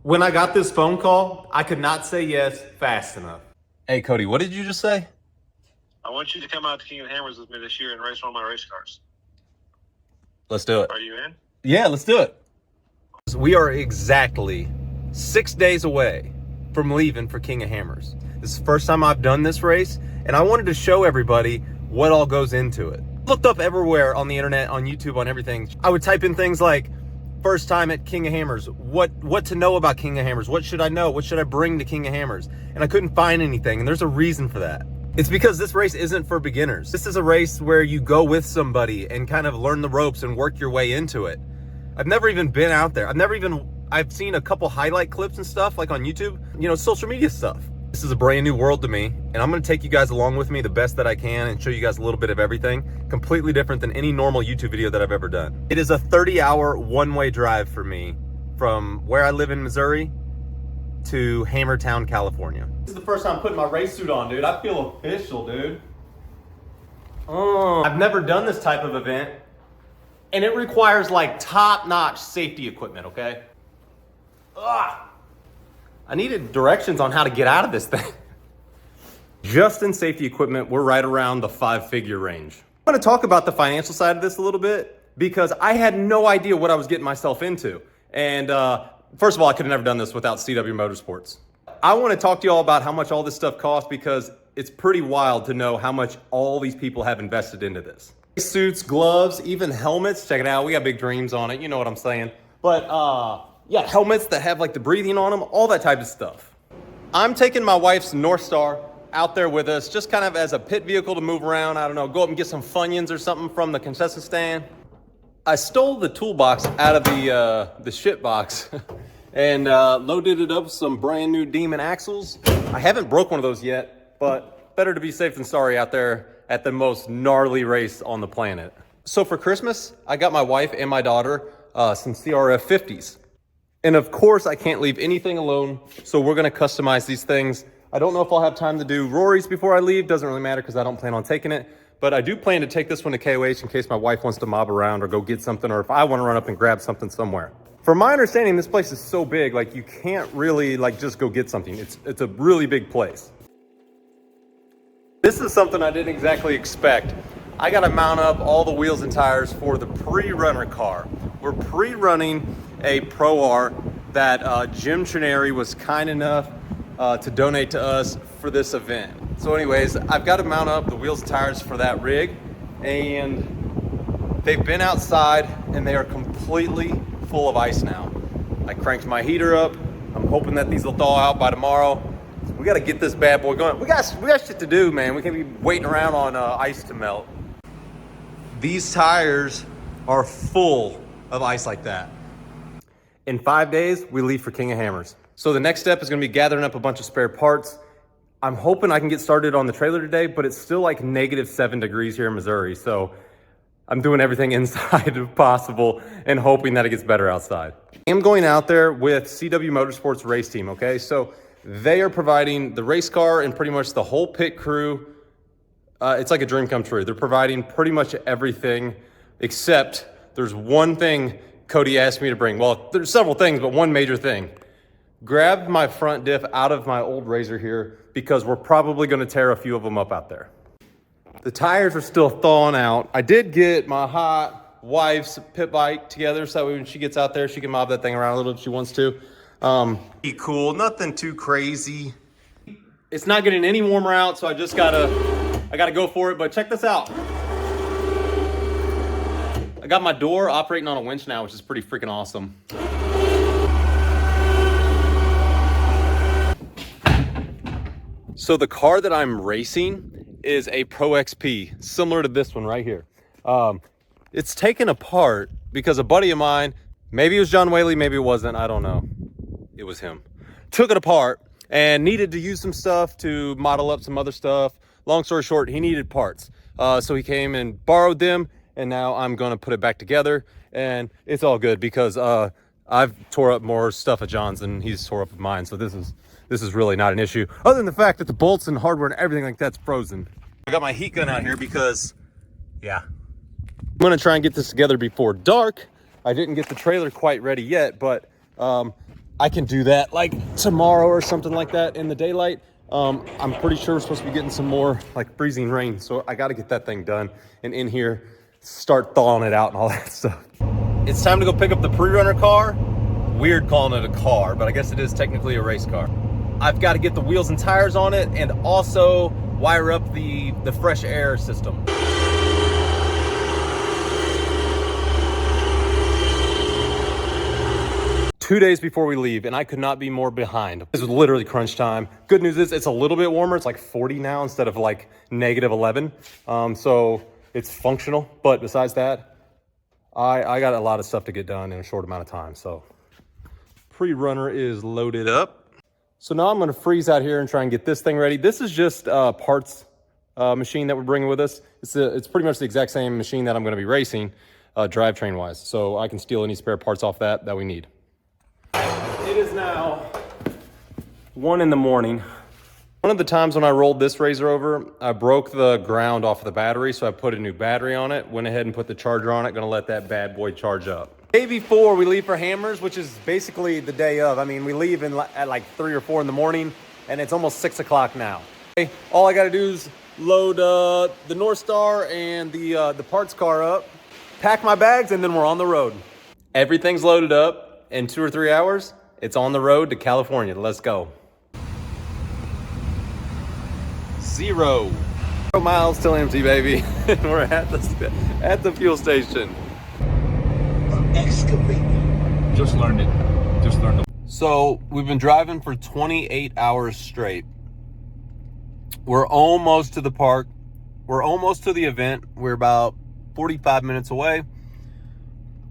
When I got this phone call, I could not say yes fast enough. Hey, Cody, what did you just say? I want you to come out to King of the Hammers with me this year and race one of my race cars. Let's do it. Are you in? Yeah, let's do it. We are exactly 6 days away from leaving for King of Hammers. This is the first time I've done this race, and I wanted to show everybody what all goes into it. Looked up everywhere on the internet, on YouTube, on everything. I would type in things like, first time at King of Hammers, what to know about King of Hammers, what should I know, what should I bring to King of Hammers? And I couldn't find anything, and there's a reason for that. It's because this race isn't for beginners. This is a race where you go with somebody and kind of learn the ropes and work your way into it. I've never even been out there. I've seen a couple highlight clips and stuff like on YouTube, social media stuff. This is a brand new world to me, and I'm gonna take you guys along with me the best that I can and show you guys a little bit of everything, completely different than any normal YouTube video that I've ever done. It is a 30-hour one-way drive for me from where I live in Missouri to Hammertown, California. This is the first time putting my race suit on, dude. I feel official, dude. I've never done this type of event, and it requires like top-notch safety equipment, okay? I needed directions on how to get out of this thing. Just in safety equipment, we're right around the 5-figure range. I want to talk about the financial side of this a little bit because I had no idea what I was getting myself into. And first of all, I could have never done this without CW Motorsports. I want to talk to you all about how much all this stuff costs because it's pretty wild to know how much all these people have invested into this. Suits, gloves, even helmets. Check it out. We got big dreams on it. You know what I'm saying. But yeah, helmets that have like the breathing on them, all that type of stuff. I'm taking my wife's North Star out there with us, just kind of as a pit vehicle to move around. I don't know, go up and get some Funyuns or something from the concession stand. I stole the toolbox out of the shit box and loaded it up with some brand new Demon axles. I haven't broke one of those yet, but better to be safe than sorry out there at the most gnarly race on the planet. So for Christmas, I got my wife and my daughter some CRF 50s. And of course, I can't leave anything alone, so we're gonna customize these things. I don't know if I'll have time to do Rory's before I leave. Doesn't really matter because I don't plan on taking it. But I do plan to take this one to KOH in case my wife wants to mob around or go get something, or if I want to run up and grab something somewhere. From my understanding, this place is so big, like you can't really like just go get something. It's a really big place. This is something I didn't exactly expect. I gotta mount up all the wheels and tires for the pre-runner car. We're pre-running a Pro R that Jim Trineri was kind enough to donate to us for this event. So anyways, I've got to mount up the wheels and tires for that rig, and they've been outside and they are completely full of ice now. I cranked my heater up. I'm hoping that these will thaw out by tomorrow. We got to get this bad boy going. We got shit to do, man. We can't be waiting around on ice to melt. These tires are full of ice like that. In 5 days, we leave for King of Hammers. So the next step is gonna be gathering up a bunch of spare parts. I'm hoping I can get started on the trailer today, but it's still like -7 degrees here in Missouri. So I'm doing everything inside if possible and hoping that it gets better outside. I'm going out there with CW Motorsports race team, okay? So they are providing the race car and pretty much the whole pit crew. It's like a dream come true. They're providing pretty much everything except there's one thing Cody asked me to bring. Well, there's several things, but one major thing. Grab my front diff out of my old Razor here because we're probably gonna tear a few of them up out there. The tires are still thawing out. I did get my hot wife's pit bike together so that when she gets out there, she can mob that thing around a little if she wants to. Be cool, nothing too crazy. It's not getting any warmer out, so I gotta go for it, but check this out. I got my door operating on a winch now, which is pretty freaking awesome. So the car that I'm racing is a Pro XP, similar to this one right here. It's taken apart because a buddy of mine, maybe it was John Whaley, maybe it wasn't, I don't know. It was him. Took it apart and needed to use some stuff to model up some other stuff. Long story short, he needed parts. So he came and borrowed them, and now I'm gonna put it back together, and it's all good because I've tore up more stuff at John's than he's tore up at mine, so this is really not an issue, other than the fact that the bolts and hardware and everything like that's frozen. I got my heat gun out here because, yeah. I'm gonna try and get this together before dark. I didn't get the trailer quite ready yet, but I can do that like tomorrow or something like that in the daylight. I'm pretty sure we're supposed to be getting some more like freezing rain. So I got to get that thing done and in here, start thawing it out and all that stuff. It's time to go pick up the pre-runner car. Weird calling it a car, but I guess it is technically a race car. I've got to get the wheels and tires on it and also wire up the fresh air system. Two days before we leave, and I could not be more behind. This was literally crunch time. Good news is it's a little bit warmer. It's like 40 now instead of like negative 11. So it's functional, but besides that, I got a lot of stuff to get done in a short amount of time. So pre-runner is loaded up. So now I'm gonna freeze out here and try and get this thing ready. This is just a parts machine that we're bringing with us. It's pretty much the exact same machine that I'm gonna be racing drivetrain wise. So I can steal any spare parts off that we need. It is now 1 in the morning. One of the times when I rolled this Razor over, I broke the ground off of the battery, so I put a new battery on it, went ahead and put the charger on it, gonna let that bad boy charge up. Day before we leave for Hammers, which is basically the day of. I mean, we leave at like 3 or 4 in the morning, and it's almost 6 o'clock now. Okay, all I gotta do is load the North Star and the parts car up, pack my bags, and then we're on the road. Everything's loaded up. In 2 or 3 hours, it's on the road to California. Let's go. 0 miles till empty, baby. We're at the fuel station. Excavating. Just learned it. So we've been driving for 28 hours straight. We're almost to the park. We're almost to the event. We're about 45 minutes away.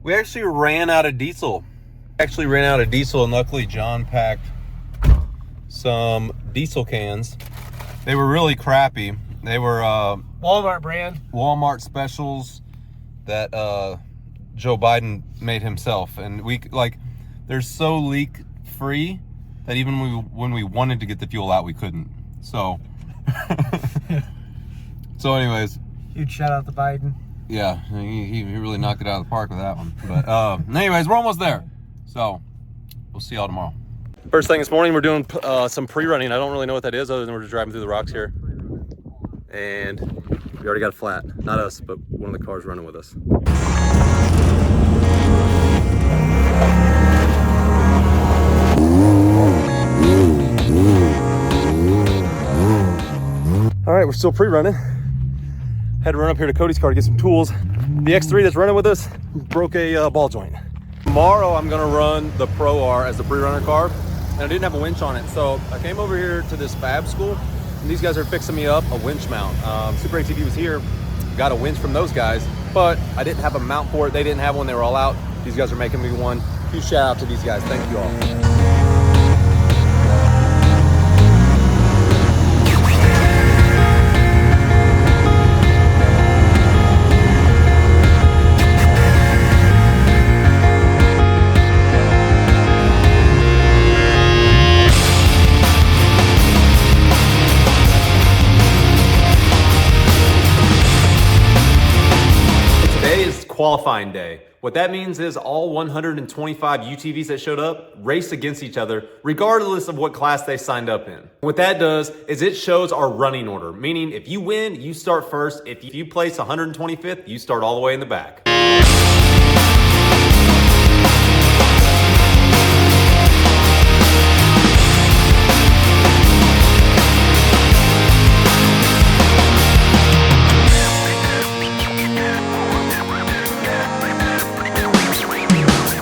We actually ran out of diesel. And luckily John packed some diesel cans. They were really crappy. They were Walmart brand. Walmart specials that Joe Biden made himself, and they're so leak free that even when we wanted to get the fuel out, we couldn't. So anyways, Huge shout out to Biden. yeah, he really knocked it out of the park with that one. But anyways, we're almost there. So we'll see y'all tomorrow. First thing this morning, we're doing some pre-running. I don't really know what that is other than we're just driving through the rocks here. And we already got a flat. Not us, but one of the cars running with us. All right, we're still pre-running. Had to run up here to Cody's car to get some tools. The X3 that's running with us broke a ball joint. Tomorrow I'm gonna run the Pro R as the pre-runner car, and I didn't have a winch on it. So I came over here to this fab school, and these guys are fixing me up a winch mount. Super ATV was here, got a winch from those guys, but I didn't have a mount for it. They didn't have one, they were all out. These guys are making me one. Huge shout out to these guys, thank you all. Qualifying day. What that means is all 125 UTVs that showed up raced against each other, regardless of what class they signed up in. What that does is it shows our running order, meaning if you win, you start first. If you place 125th, you start all the way in the back.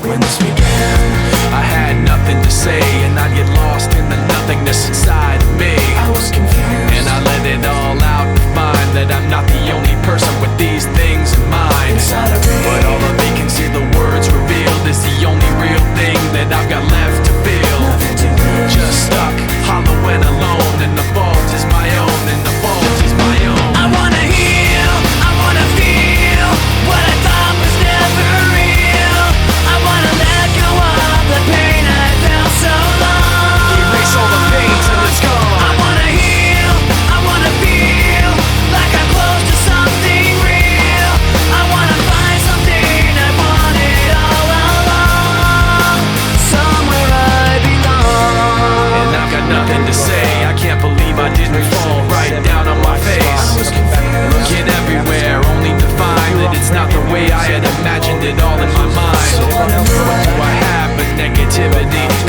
When this began, I had nothing to say, and I'd get lost in the nothingness inside of me. I was confused, and I let it all out to find that I'm not the only person with these things in mind. Inside of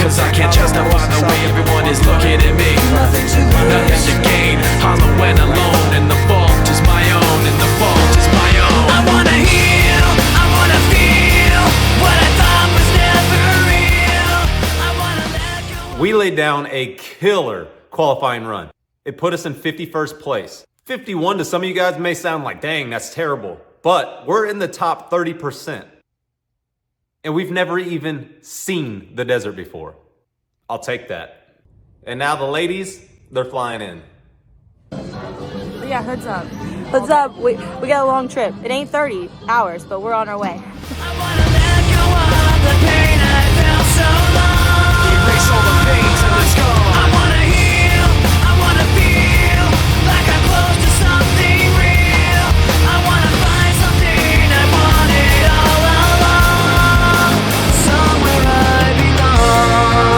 cause I can't justify the way everyone is looking at me. Nothing to gain, hollow and alone, and the fault is my own, and the fault is my own. I wanna heal, I wanna feel what I thought was never real. I wanna let go. We laid down a killer qualifying run. It put us in 51st place. 51 to some of you guys may sound like, dang, that's terrible. But we're in the top 30%. And we've never even seen the desert before. I'll take that. And now the ladies, they're flying in. Yeah, hoods up. Hoods up. We got a long trip. It ain't 30 hours, but we're on our way. I wanna let go of the pain I felt so long. Erase all the pain till it's gone. I wanna heal, I wanna feel like I'm close to something real. I wanna find something I wanted all along. Somewhere I belong.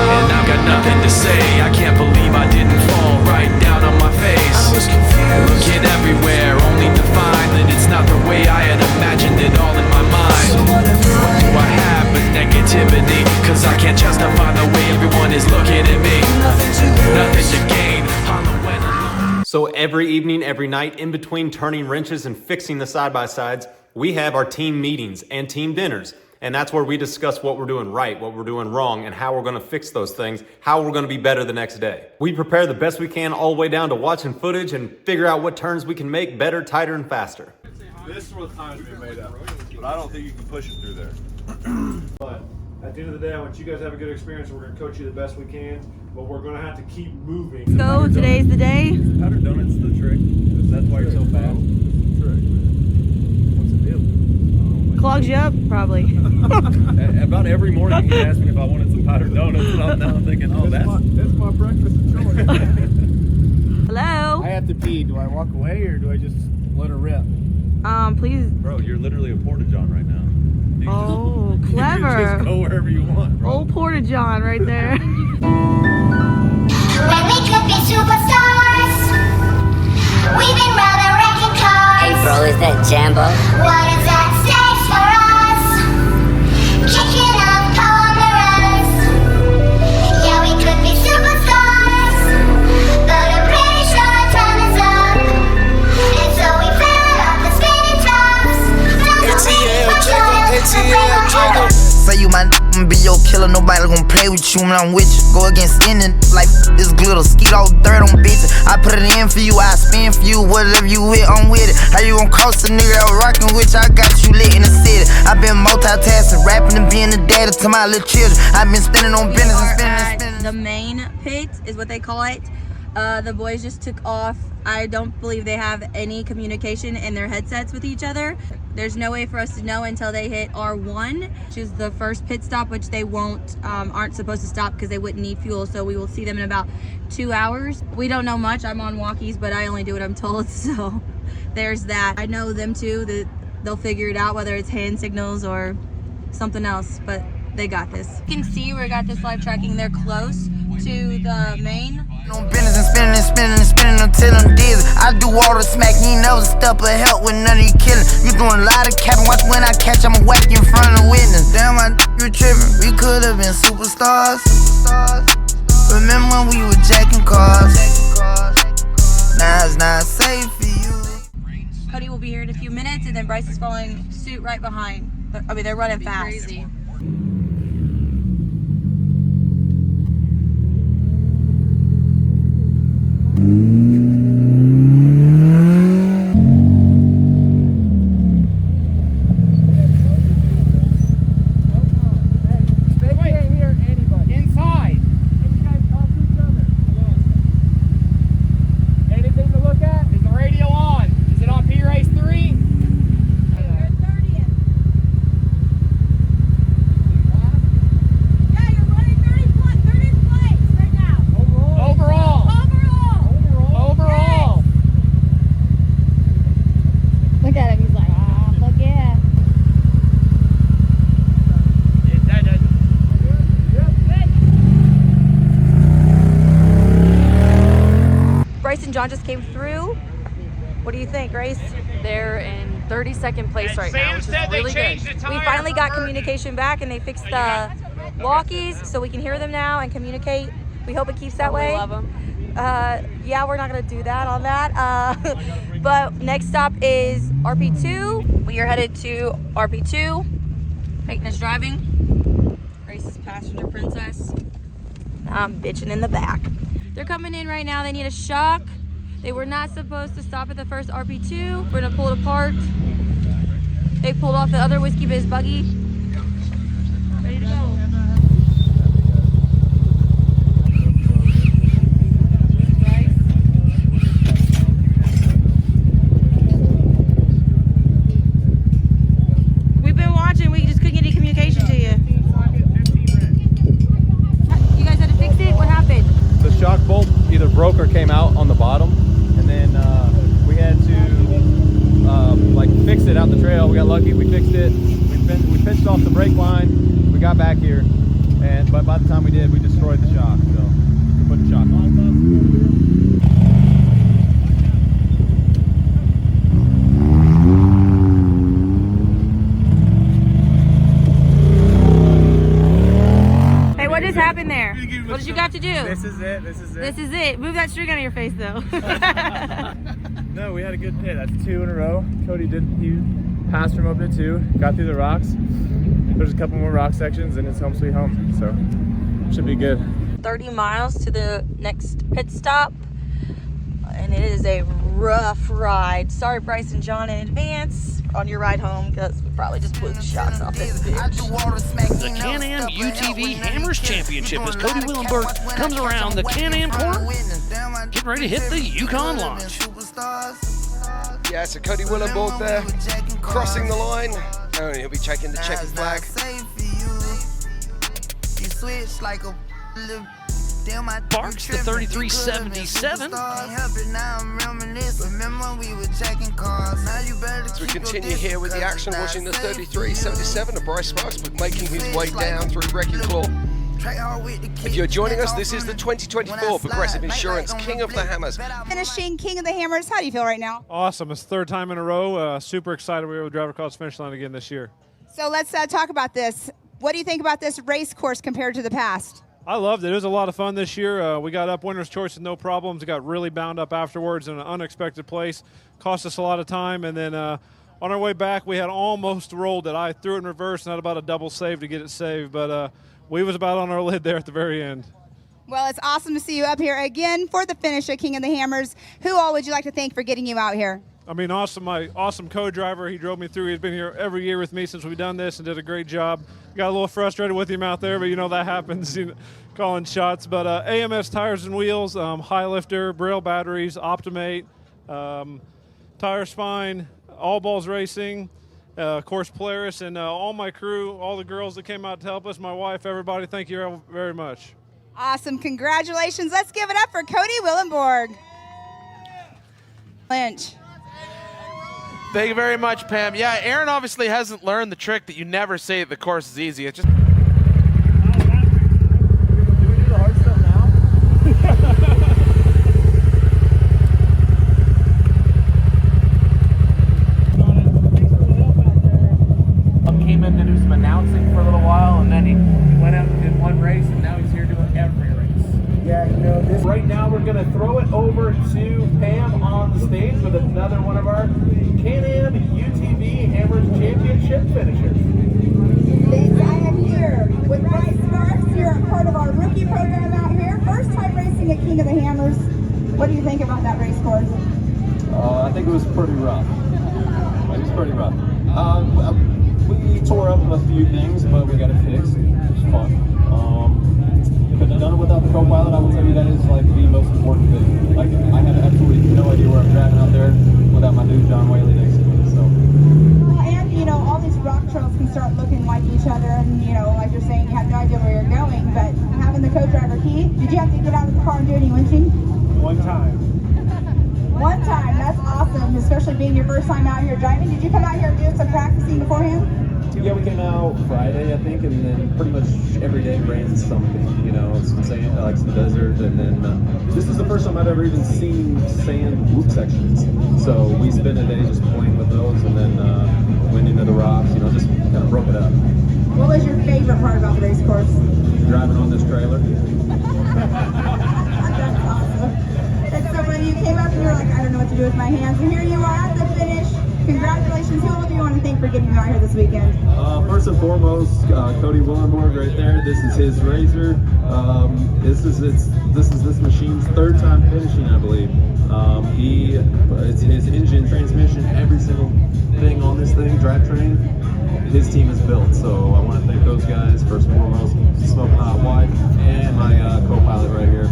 And I've got nothing to say. I can't believe I didn't fall right down on my face. I was confused. Looking everywhere, only to find that it's not the way I had imagined it all in my mind. So what do I have but negativity? Cause I can't justify the way everyone is looking at me. Nothing to gain, hollow and alone. So every evening, every night, in between turning wrenches and fixing the side-by-sides, we have our team meetings and team dinners. And that's where we discuss what we're doing right, what we're doing wrong, and how we're gonna fix those things, how we're gonna be better the next day. We prepare the best we can all the way down to watching footage and figure out what turns we can make better, tighter, and faster. This is where the time's being made up, but I don't think you can push it through there. But at the end of the day, I want you guys to have a good experience. We're going to coach you the best we can, but we're going to have to keep moving. Let's go. Today's the day. Powder donut's the trick. That's why you're so fast. What's the deal? Clogs you up, probably. About every morning he asks me if I wanted some powdered donuts, and now I'm thinking, oh, that's my breakfast of choice. Hello. I have to pee. Do I walk away or do I just let her rip? Please. Bro, you're literally a porta-john right now. Oh, You clever. just go wherever you want, bro. Old Porta John right there. When we could be superstars, we've been rather wrecking cars. Hey bro, is that Jambo? What is at stake for us? Kicking up corners. Yeah, we could be superstars, but I'm pretty sure our time is up. And so we fell off the spinning tops. Say you my be your killer, nobody gon' play with you when I'm with you. Go against any like this glitter, skeet all dirt on bitches. I put it in for you, I spin for you, whatever you with, I'm with it. How you gon' cross a nigga that was rockin' with you? I got you lit in the city. I been multitasking, rapping and being the daddy to my little children. I been spending on business and spending. The main pit is what they call it. The boys just took off. I don't believe they have any communication in their headsets with each other. There's no way for us to know until they hit R1, which is the first pit stop, which they aren't supposed to stop because they wouldn't need fuel. So we will see them in about 2 hours. We don't know much. I'm on walkies, but I only do what I'm told. So there's that. I know them too, that they'll figure it out, whether it's hand signals or something else, but they got this. You can see we got this live tracking. They're close to the main. On business and spinning until I'm dizzy. I do all the smack, you ain't never step of help with none of you killing. You doing a lot of capping, watch when I catch, I'ma whack you in front of witness. Damn, you tripping, we could've been superstars. Remember when we were jacking cars? Now it's not safe for you. Cody will be here in a few minutes, and then Bryce is following suit right behind. I mean, they're running fast. Crazy. John just came through. What do you think, Grace? They're in 32nd place right now, which is really good. We finally got communication back, and they fixed the walkies so we can hear them now and communicate. We hope it keeps that way. We love them. Yeah, we're not gonna do that on that. But next stop is RP2. We are headed to RP2. Peyton is driving. Grace is passenger princess. I'm bitching in the back. They're coming in right now. They need a shock. They were not supposed to stop at the first RP2. We're gonna pull it apart. They pulled off the other Whiskey Biz buggy. Ready to go. We've been watching. We just couldn't get any communication to you. You guys had to fix it? What happened? The shock bolt either broke or came out on the bottom, and then we had to like fix it out the trail. We got lucky, we fixed it. We pinched off the brake line. We got back here, but by the time we did, we destroyed the shock. So we put the shock on. What just happened there? What did you got to do? This is it. This is it. Move that string out of your face, though. No, we had a good hit. That's 2 in a row. Cody he passed from open to 2, got through the rocks. There's a couple more rock sections, and it's home sweet home. So should be good. 30 miles to the next pit stop, and it is a rough ride. Sorry, Bryce and John, in advance on your ride home, because we probably just blew the shocks off this bitch. The Can-Am UTV Hammers Championship as Cody Willenberg comes around the Can-Am corner, getting ready to hit the Yukon launch. Yeah, so Cody Willenberg there, crossing the line. Oh, he'll be checking the checkered flag. Barks the 3377. As we continue here with the action, watching the 3377 of Bryce Sparks making his way down through Wrecking Claw. If you're joining us, this is the 2024 Progressive Insurance King of the Hammers. Finishing King of the Hammers. How do you feel right now? Awesome. It's the 3rd time in a row. Super excited we were able to drive across the finish line again this year. So let's talk about this. What do you think about this race course compared to the past? I loved it. It was a lot of fun this year. We got up winner's choice with no problems. Got really bound up afterwards in an unexpected place. Cost us a lot of time. And then on our way back, we had almost rolled it. I threw it in reverse and had about a double save to get it saved. But we was about on our lid there at the very end. Well, it's awesome to see you up here again for the finish at King of the Hammers. Who all would you like to thank for getting you out here? I mean, awesome. My awesome co-driver, he drove me through. He's been here every year with me since we've done this and did a great job. Got a little frustrated with him out there, but you know that happens, calling shots. But AMS Tires and Wheels, High Lifter, Braille Batteries, Optimate, Tire Spine, All Balls Racing, of course Polaris, and all my crew, all the girls that came out to help us, my wife, everybody, thank you very much. Awesome. Congratulations. Let's give it up for Cody Willenberg. Lynch. Thank you very much, Pam. Yeah, Aaron obviously hasn't learned the trick that you never say the course is easy. It's just... Came in to do some announcing for a little while, and then he went out and did one race, and now he's here doing every race. Yeah, this right now we're going to throw it over to Pam on the stage with another one of our Can-Am UTV Hammers Championship finishers. I am here with Bryce Sparks. You're a part of our rookie program out here. First time racing at King of the Hammers. What do you think about that race course? I think it was pretty rough. It was pretty rough. We tore up a few things, but we got it fixed. It was fun. Couldn't have done it without the co-pilot. I will tell you that is like the most important thing. Like I had absolutely no idea where I'm driving out there without my dude John Whaley next to me. So. Well, and all these rock trails can start looking like each other, and like you're saying, you have no idea where you're going. But having the co-driver key, did you have to get out of the car and do any winching? One time. One time. That's awesome, especially being your first time out here driving. Did you come out here doing some practicing beforehand? Yeah, we came out Friday, I think, and then pretty much every day ran something, some sand, like some desert, and then this is the first time I've ever even seen sand loop sections. So we spent a day just playing with those, and then wind into the rocks, you know, just kind of broke it up. What was your favorite part about the race course? Driving on this trailer. That's awesome. That's so funny. You came up and you were like, I don't know what to do with my hands. And here you are at the finish. Congratulations. Who do you want to thank for getting you out here this weekend? First and foremost, Cody Willenborg right there. This is his razor. This is this machine's third time finishing, I believe. It's his engine, transmission, every single thing on this thing, drivetrain, his team has built. So I want to thank those guys first and foremost, Smoking Hot Wife, and my co-pilot right here.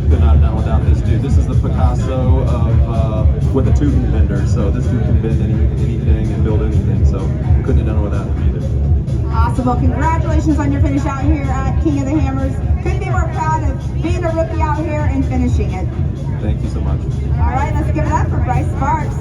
Could not have done without this dude. This is the Picasso of with a tubing bender. So this dude can bend anything and build anything. So couldn't have done it without him either. Awesome. Well, congratulations on your finish out here at King of the Hammers. Couldn't be more proud of being a rookie out here and finishing it. Thank you so much. All right, let's give it up for Bryce Sparks.